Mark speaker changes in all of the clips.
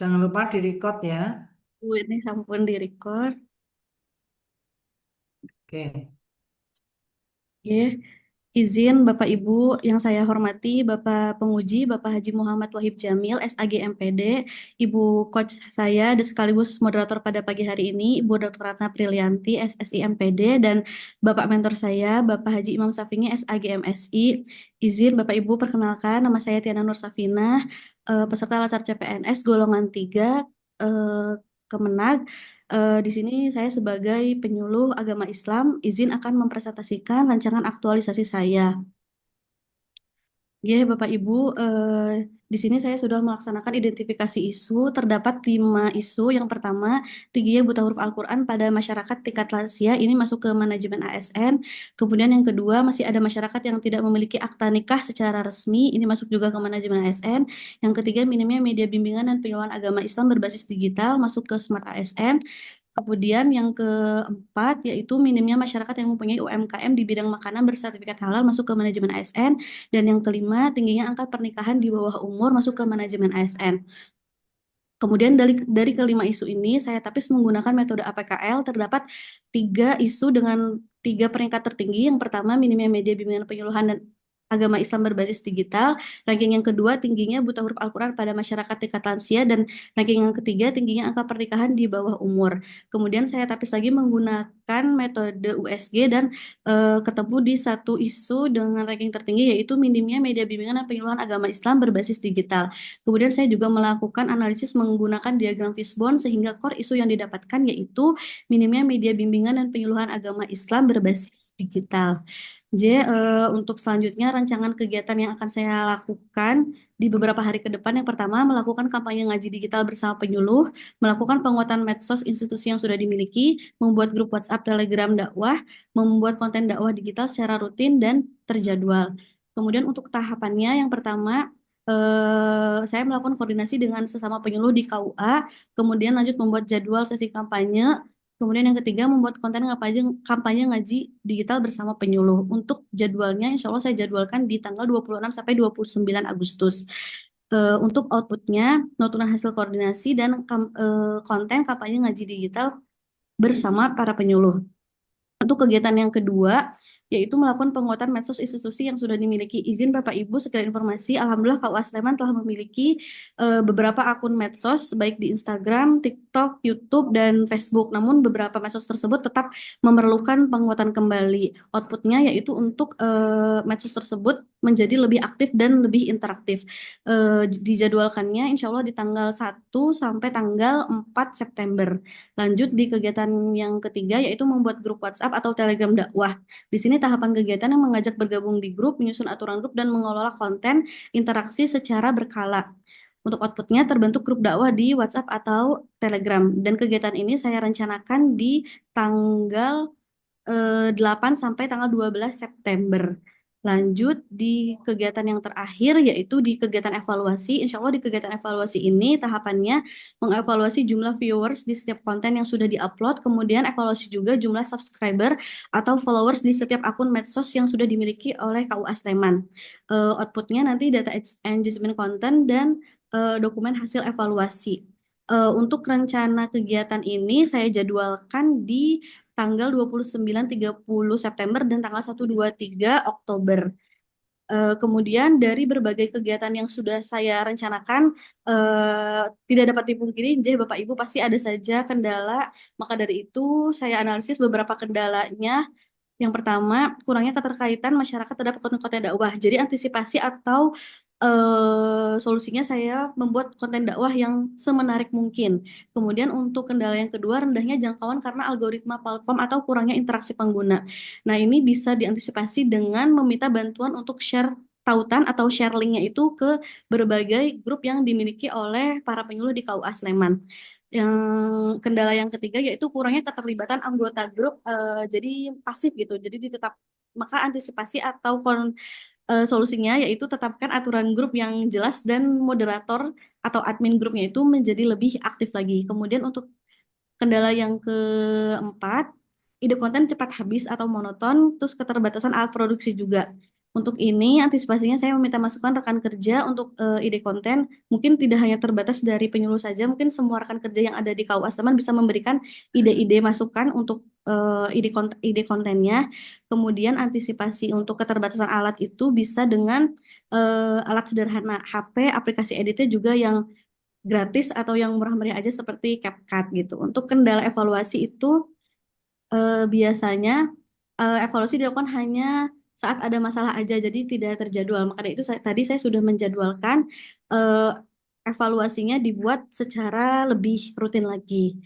Speaker 1: Jangan lupa di-record ya.
Speaker 2: Ini sampun di-record.
Speaker 1: Oke.
Speaker 2: Ya, izin Bapak Ibu yang saya hormati, Bapak Penguji, Bapak Haji Muhammad Wahib Jamil, SAG MPD, Ibu Coach saya, dan sekaligus moderator pada pagi hari ini, Ibu Dr. Ratna Prilianti, SSI MPD, dan Bapak mentor saya, Bapak Haji Imam Safingi, SAG MSI. Izin Bapak Ibu perkenalkan, nama saya Tiana Nur Safinah, peserta Latsar CPNS golongan 3, Kemenag. Di sini saya sebagai penyuluh agama Islam izin akan mempresentasikan rancangan aktualisasi saya. Ya, Bapak Ibu, di sini saya sudah melaksanakan identifikasi isu. Terdapat 5 isu. Yang pertama, tingginya buta huruf Al-Quran pada masyarakat tingkat lansia. Ini masuk ke manajemen ASN. Kemudian yang kedua, masih ada masyarakat yang tidak memiliki akta nikah secara resmi. Ini masuk juga ke manajemen ASN. Yang ketiga, minimnya media bimbingan dan penyuluhan agama Islam berbasis digital masuk ke Smart ASN. Kemudian yang keempat yaitu minimnya masyarakat yang mempunyai UMKM di bidang makanan bersertifikat halal masuk ke manajemen ASN. Dan yang kelima tingginya angka pernikahan di bawah umur masuk ke manajemen ASN. Kemudian dari kelima isu ini saya tapis menggunakan metode APKL. Terdapat 3 isu dengan 3 peringkat tertinggi. Yang pertama minimnya media bimbingan penyuluhan dan agama Islam berbasis digital. Ranking yang kedua tingginya buta huruf Al-Quran pada masyarakat tingkat lansia. Dan ranking yang ketiga tingginya angka pernikahan di bawah umur. Kemudian saya tapis lagi menggunakan metode USG dan ketemu di satu isu dengan ranking tertinggi yaitu minimnya media bimbingan dan penyuluhan agama Islam berbasis digital. Kemudian saya juga melakukan analisis menggunakan diagram fishbone sehingga core isu yang didapatkan yaitu minimnya media bimbingan dan penyuluhan agama Islam berbasis digital. Untuk selanjutnya rancangan kegiatan yang akan saya lakukan di beberapa hari ke depan. Yang pertama, melakukan kampanye ngaji digital bersama penyuluh, melakukan penguatan medsos institusi yang sudah dimiliki, membuat grup WhatsApp, Telegram dakwah, membuat konten dakwah digital secara rutin dan terjadwal. Kemudian untuk tahapannya, yang pertama, saya melakukan koordinasi dengan sesama penyuluh di KUA, kemudian lanjut membuat jadwal sesi kampanye, kemudian yang ketiga membuat konten kampanye ngaji digital bersama penyuluh. Untuk jadwalnya, insya Allah saya jadwalkan di tanggal 26 sampai 29 Agustus. Untuk outputnya, notulen hasil koordinasi dan konten kampanye ngaji digital bersama para penyuluh. Untuk kegiatan yang kedua, yaitu melakukan penguatan medsos institusi yang sudah dimiliki. Izin Bapak Ibu, sekedar informasi, Alhamdulillah KUA Sleman telah memiliki beberapa akun medsos, baik di Instagram, TikTok, YouTube, dan Facebook. Namun beberapa medsos tersebut tetap memerlukan penguatan kembali. Outputnya yaitu untuk medsos tersebut menjadi lebih aktif dan lebih interaktif. Dijadwalkannya insya Allah di tanggal 1 sampai tanggal 4 September. Lanjut di kegiatan yang ketiga yaitu membuat grup WhatsApp atau Telegram dakwah. Di sini tahapan kegiatan yang mengajak bergabung di grup, menyusun aturan grup dan mengelola konten interaksi secara berkala. Untuk outputnya terbentuk grup dakwah di WhatsApp atau Telegram. Dan kegiatan ini saya rencanakan di tanggal 8 sampai tanggal 12 September. Lanjut di kegiatan yang terakhir yaitu di kegiatan evaluasi. Insya Allah di kegiatan evaluasi ini tahapannya mengevaluasi jumlah viewers di setiap konten yang sudah diupload, kemudian evaluasi juga jumlah subscriber atau followers di setiap akun medsos yang sudah dimiliki oleh KUA Sleman. Outputnya nanti data engagement content dan dokumen hasil evaluasi. Untuk rencana kegiatan ini saya jadwalkan di tanggal 29-30 September dan tanggal 1-2-3 Oktober. Kemudian dari berbagai kegiatan yang sudah saya rencanakan, tidak dapat dipungkiri, jadi Bapak Ibu pasti ada saja kendala. Maka dari itu saya analisis beberapa kendalanya. Yang pertama, kurangnya keterkaitan masyarakat terhadap konten-konten dakwah. Jadi antisipasi atau solusinya saya membuat konten dakwah yang semenarik mungkin. Kemudian untuk kendala yang kedua, rendahnya jangkauan karena algoritma platform atau kurangnya interaksi pengguna. Nah, ini bisa diantisipasi dengan meminta bantuan untuk share tautan atau share linknya itu ke berbagai grup yang dimiliki oleh para penyuluh di KUA Sleman. Yang kendala yang ketiga yaitu kurangnya keterlibatan anggota grup, jadi pasif gitu. Jadi ditetap maka antisipasi atau solusinya yaitu tetapkan aturan grup yang jelas dan moderator atau admin grupnya itu menjadi lebih aktif lagi. Kemudian untuk kendala yang keempat, ide konten cepat habis atau monoton, terus keterbatasan alat produksi juga. Untuk ini, antisipasinya saya meminta masukan rekan kerja untuk ide konten. Mungkin tidak hanya terbatas dari penyuluh saja, mungkin semua rekan kerja yang ada di KUA Sleman bisa memberikan ide-ide masukan untuk ide kontennya. Kemudian antisipasi untuk keterbatasan alat itu bisa dengan alat sederhana HP, aplikasi editnya juga yang gratis atau yang murah meriah aja seperti CapCut gitu. Untuk kendala evaluasi itu biasanya evaluasi dilakukan hanya saat ada masalah aja, jadi tidak terjadwal. Makanya itu tadi saya sudah menjadwalkan eh, evaluasinya dibuat secara lebih rutin lagi.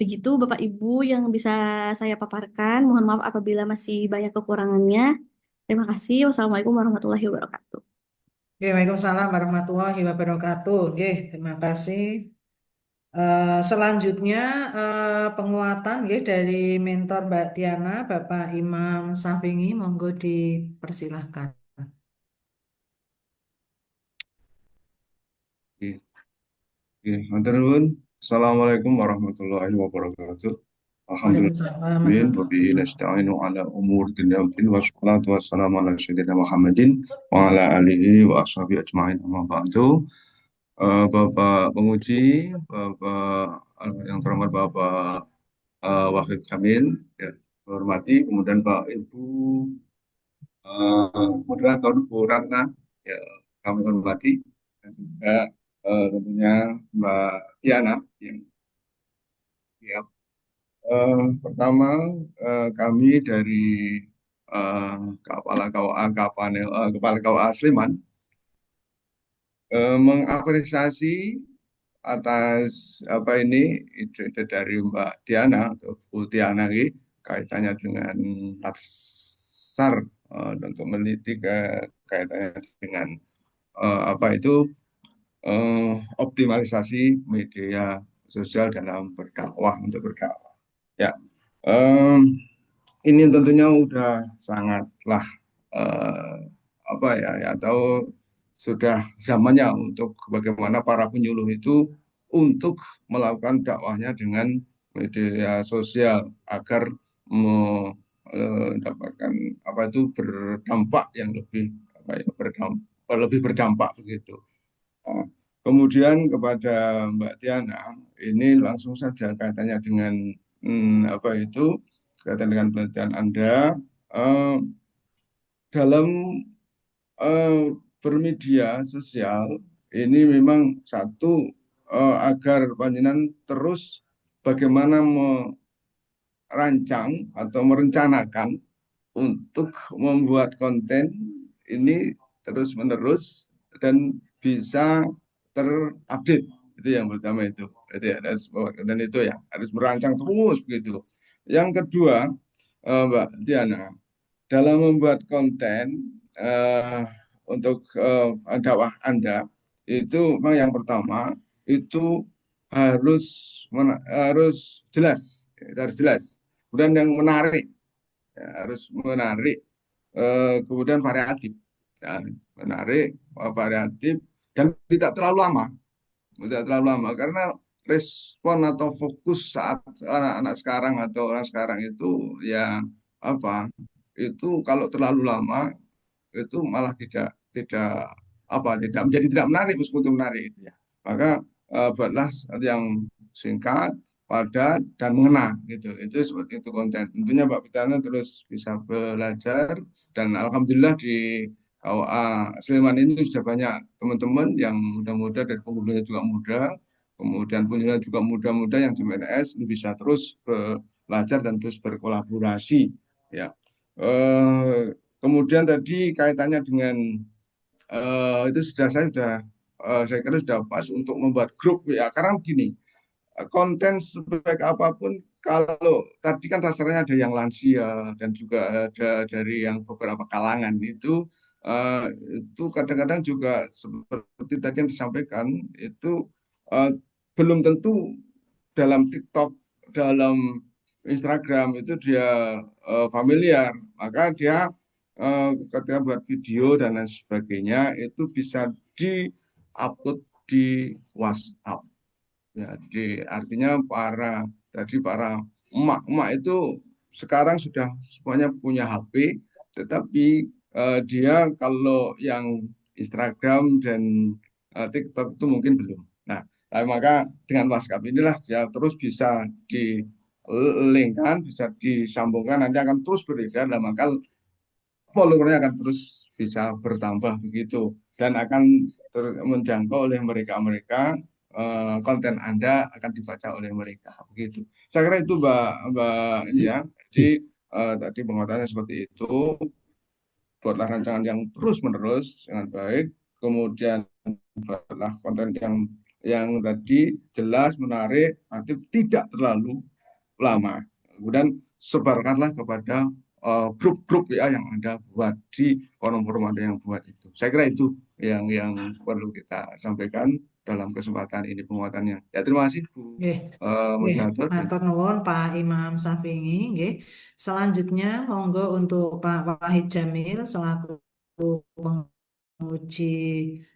Speaker 2: Begitu Bapak Ibu yang bisa saya paparkan. Mohon maaf apabila masih banyak kekurangannya. Terima kasih. Wassalamualaikum warahmatullahi wabarakatuh.
Speaker 1: Oke, Waalaikumsalam warahmatullahi wabarakatuh. Oke, terima kasih. Selanjutnya penguatan nggih dari mentor Mbak Diana, Bapak Imam Safinggi, monggo dipersilahkan.
Speaker 3: Oke, oke. Matur nuwun. Assalamualaikum warahmatullahi wabarakatuh. Alhamdulillah.
Speaker 1: Waalaikumsalam
Speaker 3: Wa bihi
Speaker 1: warahmatullahi
Speaker 3: nasta'inu ala umur dunya wa din wassalatu wassalamu ala sayyidina Muhammadin wa ala alihi wa ashabihi ajma'in amma ba'du. Bapak penguji, Bapak yang terhormat Bapak Wahid Kamil, ya, hormati, kemudian Pak Ibu moderator Bu Ratna, ya, kami hormati, dan juga tentunya Mbak Tiana yang ya, pertama kami dari Kepala KUA Kepala KUA Sleman mengapresiasi atas apa ini ide dari Mbak Tiana atau Bu Tiana ini kaitannya dengan laksar untuk meneliti kaitannya dengan apa itu optimalisasi media sosial dalam berdakwah untuk berdakwah. Ya, ini tentunya udah sangatlah eh, apa ya, atau sudah zamannya untuk bagaimana para penyuluh itu untuk melakukan dakwahnya dengan media sosial agar mendapatkan apa itu berdampak yang lebih apa ya, lebih berdampak begitu. Nah, kemudian kepada Mbak Tiana, ini langsung saja kaitannya dengan apa itu kaitan dengan penelitian Anda eh, dalam bermedia sosial ini memang satu agar panjenengan terus bagaimana merancang atau merencanakan untuk membuat konten ini terus-menerus dan bisa terupdate. Itu yang pertama itu. Itu ya, harus membuat konten itu ya, harus merancang terus begitu. Yang kedua, Mbak Diana, dalam membuat konten untuk dakwah Anda itu memang yang pertama itu harus harus jelas, harus jelas. Kemudian yang menarik, ya, harus menarik, kemudian variatif, ya, menarik, variatif dan tidak terlalu lama, tidak terlalu lama karena respon atau fokus saat anak-anak sekarang atau orang sekarang itu ya apa itu kalau terlalu lama itu malah tidak tidak menjadi tidak menarik meskipun itu menarik itu ya. Maka buatlah yang singkat, padat dan mengena gitu. Itu seperti itu konten. Tentunya Mbak Pitana terus bisa belajar dan alhamdulillah di KUA Sleman ini sudah banyak teman-teman yang muda-muda dan penghulunya juga muda, kemudian punya juga muda-muda yang CMNS bisa terus belajar dan terus berkolaborasi ya. Kemudian tadi kaitannya dengan itu sudah saya kira sudah pas untuk membuat grup ya karena begini konten sebaik apapun kalau tadi kan sasarannya ada yang lansia dan juga ada dari yang beberapa kalangan itu kadang-kadang juga seperti tadi yang disampaikan itu eh, belum tentu dalam TikTok dalam Instagram itu dia familiar maka dia ketika buat video dan lain sebagainya itu bisa di-upload di WhatsApp. Ya, artinya para emak-emak itu sekarang sudah semuanya punya HP, tetapi dia kalau yang Instagram dan TikTok itu mungkin belum. Nah, maka dengan WhatsApp inilah dia terus bisa di-linkkan, bisa disambungkan, nanti akan terus beredar, nah, maka followernya akan terus bisa bertambah begitu dan akan menjangkau oleh mereka-mereka, konten Anda akan dibaca oleh mereka begitu. Saya kira itu Mbak ini ya. Jadi tadi penguatannya seperti itu, buatlah rancangan yang terus-menerus dengan baik, kemudian buatlah konten yang tadi jelas, menarik, tapi tidak terlalu lama. Kemudian sebarkanlah kepada grup-grup ya yang Anda buat di forum-forum Anda yang buat itu. Saya kira itu yang perlu kita sampaikan dalam kesempatan ini penguatannya. Ya terima kasih Bu
Speaker 1: Nggih, nggih,
Speaker 3: Moderator.
Speaker 1: matur nuwun Pak Imam Syafii nggih. Selanjutnya monggo untuk Pak Wahid Jamil selaku penguji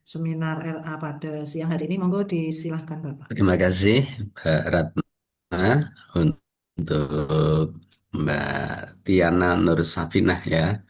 Speaker 1: seminar LA pada siang hari ini, monggo disilahkan Bapak.
Speaker 4: Terima kasih Mbak Ratna untuk Mbak Tiana Nur Safinah ya.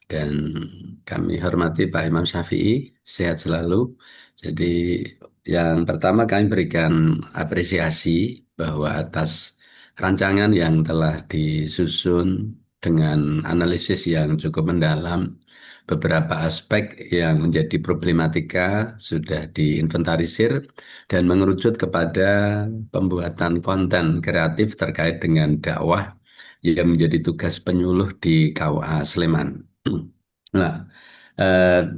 Speaker 4: Dan kami hormati Pak Imam Syafii, sehat selalu. Jadi yang pertama kami berikan apresiasi bahwa atas rancangan yang telah disusun dengan analisis yang cukup mendalam, beberapa aspek yang menjadi problematika sudah diinventarisir dan mengerucut kepada pembuatan konten kreatif terkait dengan dakwah yang menjadi tugas penyuluh di KUA Sleman. Nah,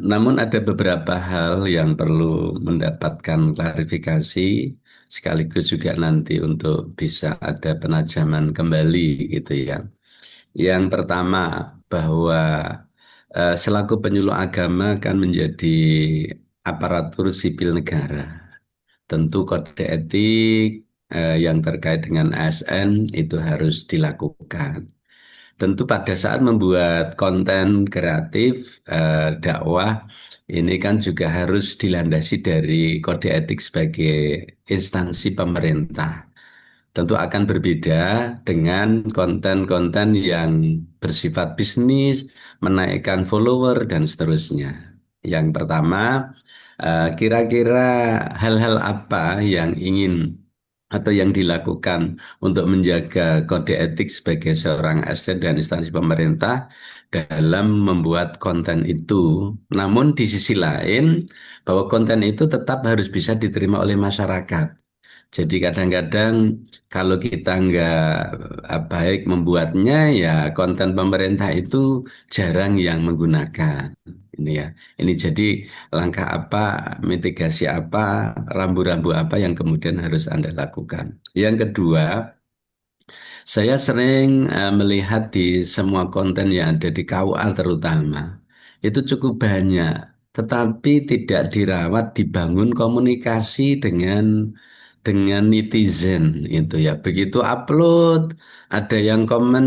Speaker 4: namun ada beberapa hal yang perlu mendapatkan klarifikasi, sekaligus juga nanti untuk bisa ada penajaman kembali gitu ya. Yang pertama, bahwa selaku penyuluh agama kan menjadi aparatur sipil negara. Tentu kode etik yang terkait dengan ASN itu harus dilakukan. Tentu pada saat membuat konten kreatif dakwah ini kan juga harus dilandasi dari kode etik sebagai instansi pemerintah. Tentu akan berbeda dengan konten-konten yang bersifat bisnis, menaikkan follower dan seterusnya. Yang pertama, kira-kira hal-hal apa yang ingin atau yang dilakukan untuk menjaga kode etik sebagai seorang ASN dan instansi pemerintah dalam membuat konten itu. Namun di sisi lain, bahwa konten itu tetap harus bisa diterima oleh masyarakat. Jadi kadang-kadang kalau kita nggak baik membuatnya, ya konten pemerintah itu jarang yang menggunakan. Ini ya, ini jadi langkah apa, mitigasi apa, rambu-rambu apa yang kemudian harus Anda lakukan. Yang kedua, saya sering melihat di semua konten yang ada di KUA terutama, itu cukup banyak, tetapi tidak dirawat, dibangun komunikasi dengan netizen itu ya. Begitu upload, ada yang komen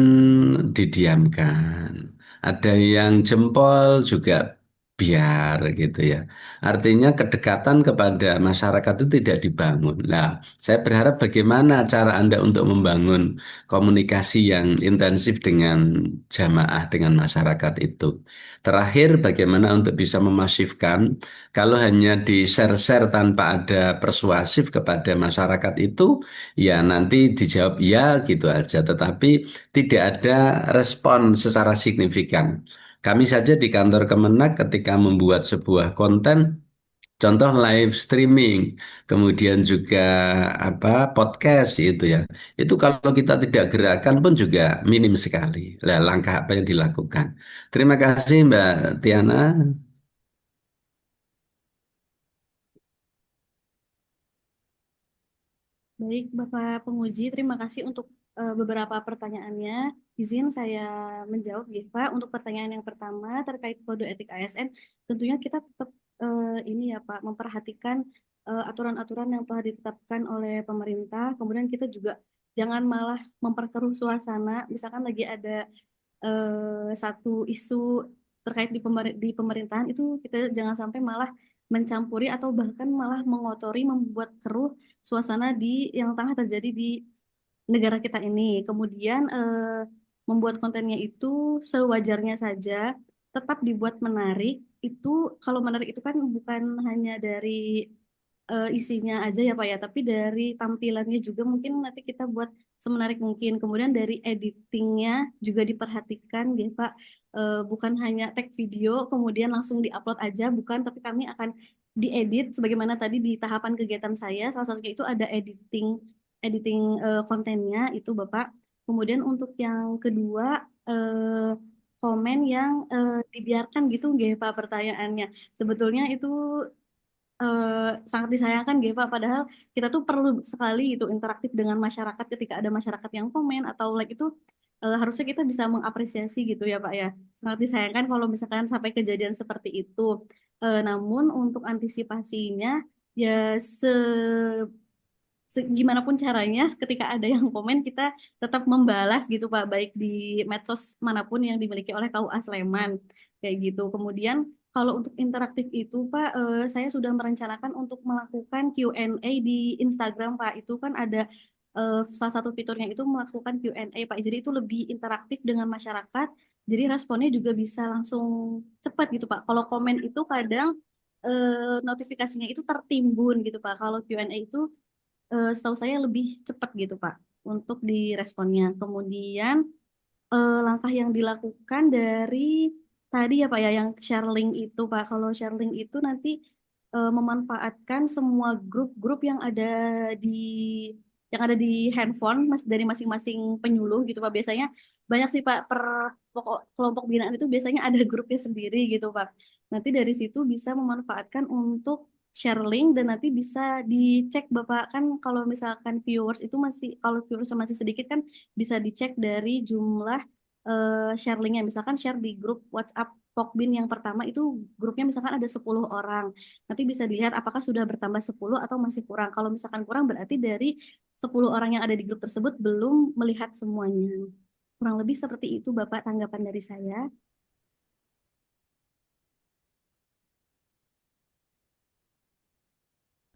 Speaker 4: didiamkan, ada yang jempol juga biar gitu ya. Artinya kedekatan kepada masyarakat itu tidak dibangun. Nah, saya berharap bagaimana cara Anda untuk membangun komunikasi yang intensif dengan jamaah, dengan masyarakat itu. Terakhir, bagaimana untuk bisa memasifkan, kalau hanya di-share-share tanpa ada persuasif kepada masyarakat itu, ya nanti dijawab ya gitu aja, tetapi tidak ada respon secara signifikan. Kami saja di kantor Kemenak ketika membuat sebuah konten, contoh live streaming, kemudian juga podcast itu ya. Itu kalau kita tidak gerakan pun juga minim sekali. Lah, langkah apa yang dilakukan? Terima kasih Mbak Tiana.
Speaker 2: Baik, Bapak penguji, terima kasih untuk beberapa pertanyaannya. Izin saya menjawab, ya, Pak. Untuk pertanyaan yang pertama terkait kode etik ASN, tentunya kita tetap ini ya, Pak, memperhatikan aturan-aturan yang telah ditetapkan oleh pemerintah. Kemudian kita juga jangan malah memperkeruh suasana. Misalkan lagi ada satu isu terkait di pemerintahan, itu kita jangan sampai malah mencampuri atau bahkan malah mengotori, membuat keruh suasana yang tengah terjadi di negara kita ini. Kemudian membuat kontennya itu sewajarnya saja. tetap dibuat menarik. Itu kalau menarik itu kan bukan hanya dari isinya aja ya Pak ya, tapi dari tampilannya juga mungkin nanti kita buat semenarik mungkin. Kemudian dari editingnya juga diperhatikan ya Pak. Bukan hanya tag video kemudian langsung diupload aja, bukan, tapi kami akan diedit sebagaimana tadi di tahapan kegiatan saya. Salah satunya itu ada editing editing kontennya itu Bapak. Kemudian untuk yang kedua komen yang dibiarkan gitu nggih Pak pertanyaannya. Sebetulnya itu sangat disayangkan gitu Pak. Padahal kita tuh perlu sekali itu interaktif dengan masyarakat ketika ada masyarakat yang komen atau like itu harusnya kita bisa mengapresiasi gitu ya Pak ya. Sangat disayangkan kalau misalkan sampai kejadian seperti itu. Namun untuk antisipasinya ya gimana pun caranya ketika ada yang komen kita tetap membalas gitu Pak, baik di medsos manapun yang dimiliki oleh KUA Sleman kayak gitu. Kemudian kalau untuk interaktif itu Pak, saya sudah merencanakan untuk melakukan Q&A di Instagram Pak. Itu kan ada salah satu fiturnya itu melakukan Q&A Pak. Jadi itu lebih interaktif dengan masyarakat. Jadi responnya juga bisa langsung cepat gitu Pak. Kalau komen itu kadang notifikasinya itu tertimbun gitu Pak. Kalau Q&A itu setahu saya lebih cepat gitu Pak untuk diresponnya. Kemudian langkah yang dilakukan dari tadi ya Pak ya yang share link itu Pak. Kalau share link itu nanti memanfaatkan semua grup-grup di yang ada di handphone mas dari masing-masing penyuluh gitu Pak. Biasanya banyak sih Pak per pokok kelompok binaan itu biasanya ada grupnya sendiri gitu Pak. Nanti dari situ bisa memanfaatkan untuk share link dan nanti bisa dicek Bapak kan kalau misalkan viewers itu masih kalau viewers masih sedikit kan bisa dicek dari jumlah share linknya. Misalkan share di grup WhatsApp Pokbin yang pertama itu grupnya misalkan ada 10 orang. Nanti bisa dilihat apakah sudah bertambah 10 atau masih kurang. Kalau misalkan kurang berarti dari 10 orang yang ada di grup tersebut belum melihat semuanya. Kurang lebih seperti itu Bapak tanggapan dari saya.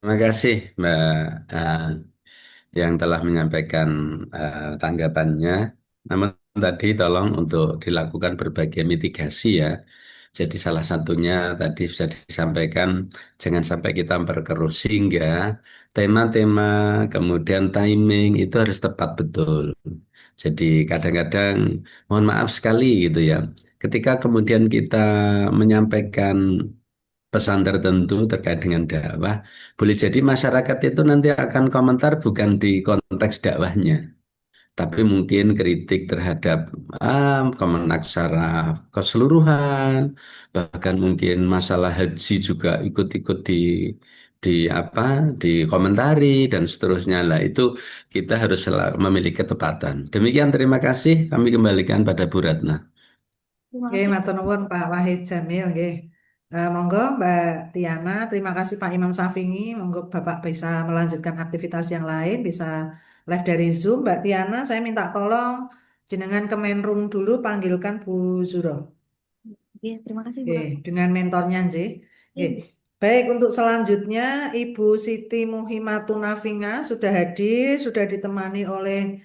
Speaker 4: Terima kasih Mbak eh, yang telah menyampaikan tanggapannya. Namun tadi tolong untuk dilakukan berbagai mitigasi ya. Jadi salah satunya tadi sudah disampaikan jangan sampai kita memperkeruh sehingga tema-tema kemudian timing itu harus tepat betul. Jadi kadang-kadang mohon maaf sekali gitu ya. Ketika kemudian kita menyampaikan pesan tertentu terkait dengan dakwah, boleh jadi masyarakat itu nanti akan komentar bukan di konteks dakwahnya, tapi mungkin kritik terhadap Kemenak secara keseluruhan, bahkan mungkin masalah haji juga ikut-ikut di apa dikomentari dan seterusnya lah itu kita harus memiliki ketepatan. Demikian terima kasih kami kembalikan pada Bu Ratna.
Speaker 2: Terima
Speaker 1: Oke,
Speaker 2: kasih.
Speaker 1: matur nuwun Pak Wahid Jamil nggih. Monggo Mbak Tiana, terima kasih Pak Imam Syafi'i. Monggo Bapak bisa melanjutkan aktivitas yang lain, bisa live dari Zoom. Mbak Tiana, saya minta tolong jenengan ke main room dulu, panggilkan Bu Zuro.
Speaker 2: Oke, terima kasih Bu
Speaker 1: Oke,
Speaker 2: Ratna.
Speaker 1: dengan mentornya nggih. Oke.
Speaker 2: Iya.
Speaker 1: Baik, untuk selanjutnya Ibu Siti Muhimatun Nafinga sudah hadir, sudah ditemani oleh